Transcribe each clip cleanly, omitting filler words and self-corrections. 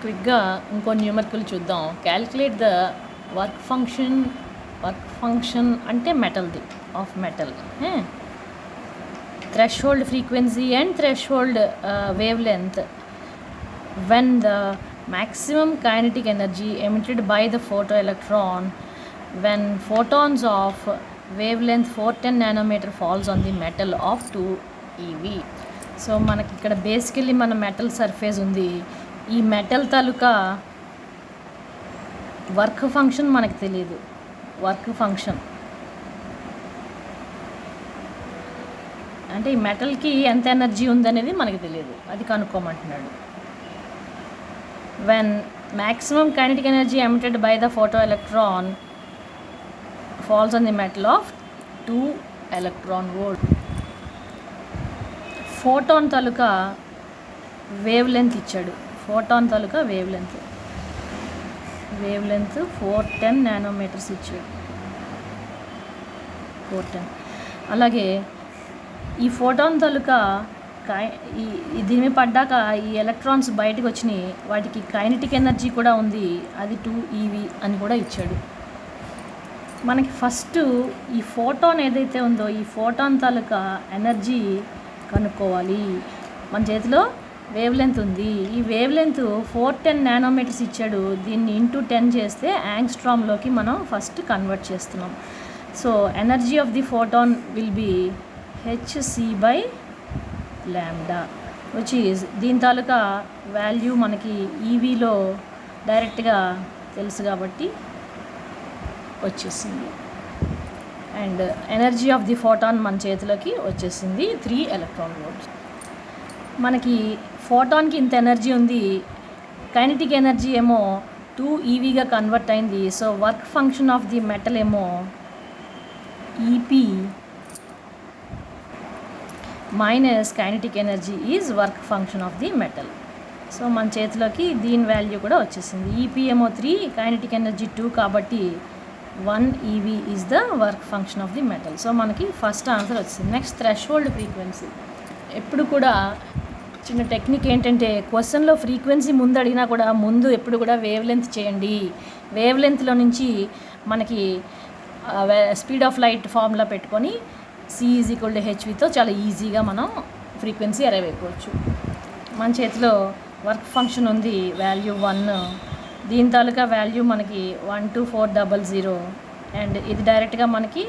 క్విక్గా ఇంకో న్యూమరికల్ చూద్దాం. క్యాలిక్యులేట్ ద వర్క్ ఫంక్షన్ అంటే మెటల్ది of metal, threshold frequency and threshold wavelength when the maximum kinetic energy emitted by the photoelectron when photons of wavelength 410 nanometer falls on the metal of 2 eV. So మనకి ఇక్కడ basically మన metal surface ఉంది. ఈ metal తాలూకా work function మనకు తెలియదు. Work function అంటే ఈ మెటల్కి ఎంత ఎనర్జీ ఉందనేది మనకు తెలియదు, అది కనుక్కోమంటున్నాడు. When maximum kinetic energy emitted by the photoelectron falls on the metal of 2 electron volt. Photon taluka wave length ఇచ్చాడు. ఫోటాన్ తాలూకా వేవ్ లెంత్ 410 నానోమీటర్స్ ఇచ్చాడు. 410. అలాగే ఈ ఫోటాన్ తాలూకా దీని మీద పడ్డాక ఈ ఎలక్ట్రాన్స్ బయటకు వచ్చినాయి, వాటికి కైనెటిక్ ఎనర్జీ కూడా ఉంది, అది 2 EV అని కూడా ఇచ్చాడు. మనకి ఫస్ట్ ఈ ఫోటాన్ ఏదైతే ఉందో ఈ ఫోటాన్ తాలూకా ఎనర్జీ కనుక్కోవాలి. మన చేతిలో వేవ్ లెంత్ ఉంది. ఈ వేవ్ లెంత్ 410 నానోమీటర్స్ ఇచ్చాడు. దీన్ని ఇంటూ 10 చేస్తే యాంగ్స్ట్రామ్లోకి మనం ఫస్ట్ కన్వర్ట్ చేస్తున్నాం. So energy of the photon will be hc/λ which is దీని తాలూకా వాల్యూ మనకి ఈవీలో డైరెక్ట్గా తెలుసు కాబట్టి వచ్చేసింది. And energy of the photon మన చేతిలోకి వచ్చేసింది 3 ఎలక్ట్రాన్ వోల్ట్స్. మనకి ఫోటాన్కి ఇంత ఎనర్జీ ఉంది, కైనెటిక్ ఎనర్జీ ఏమో 2 ఈవీగా కన్వర్ట్ అయింది. So work function of the metal ఏమో EP minus kinetic energy is work function of the metal. So మన చేతిలోకి దీని వాల్యూ కూడా వచ్చేసింది. ఈపీ ఏమో 3, కైనెటిక్ ఎనర్జీ 2 కాబట్టి 1 EV is the work function of the metal. So మనకి ఫస్ట్ ఆన్సర్ వచ్చింది. Next threshold frequency. ఎప్పుడు కూడా చిన్న టెక్నిక్ ఏంటంటే క్వశ్చన్లో ఫ్రీక్వెన్సీ ముందు అడిగినా కూడా ముందు ఎప్పుడు కూడా వేవ్ లెంత్ చేయండి. వేవ్ లెంత్లో నుంచి మనకి స్పీడ్ ఆఫ్ లైట్ ఫార్ములా పెట్టుకొని c=hvతో చాలా ఈజీగా మనం ఫ్రీక్వెన్సీ అరైవ్ అయిపోవచ్చు. మన చేతిలో వర్క్ ఫంక్షన్ ఉంది, వాల్యూ 1. దీని తాలూకా వాల్యూ మనకి 12400 అండ్ ఇది డైరెక్ట్గా మనకి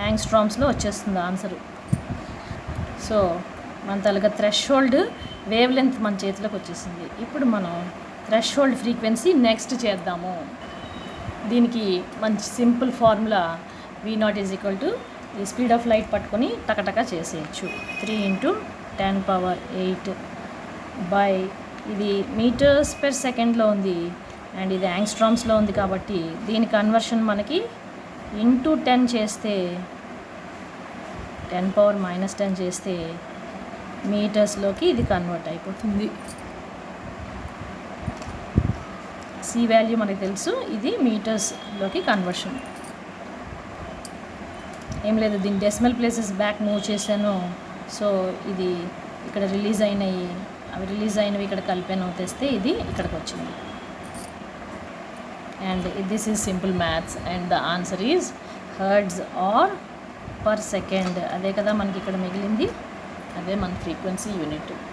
యాంగ్స్ట్రామ్స్లో వచ్చేస్తుంది ఆన్సరు. సో మన తాలూకా థ్రెషోల్డ్ వేవ్ లెంత్ మన చేతిలోకి వచ్చేసింది. ఇప్పుడు మనం థ్రెషోల్డ్ ఫ్రీక్వెన్సీ నెక్స్ట్ చేద్దాము. దీనికి మంచి సింపుల్ ఫార్ములా V0 = ఈ స్పీడ్ ఆఫ్ లైట్ పట్టుకొని టకటకా చేసేయచ్చు. 3 × 10⁸ బై ఇది మీటర్స్ పెర్ సెకండ్లో ఉంది అండ్ ఇది యాంగ్స్ట్రామ్స్లో ఉంది కాబట్టి దీని కన్వర్షన్ మనకి ఇంటూ 10 చేస్తే 10⁻−10 చేస్తే మీటర్స్లోకి ఇది కన్వర్ట్ అయిపోతుంది. సి వాల్యూ మనకి తెలుసు, ఇది మీటర్స్లోకి కన్వర్షన్. ఏం లేదు, దీని డెసిమల్ ప్లేసెస్ బ్యాక్ మూవ్ చేశాను. సో ఇది ఇక్కడ రిలీజ్ అయినవి, అవి రిలీజ్ అయినవి ఇక్కడ కలిపాను, తెస్తే ఇది ఇక్కడికి వచ్చింది. And this is simple maths and the answer is hertz or per second. అదే కదా మనకి ఇక్కడ మిగిలింది, అదే మన ఫ్రీక్వెన్సీ యూనిట్.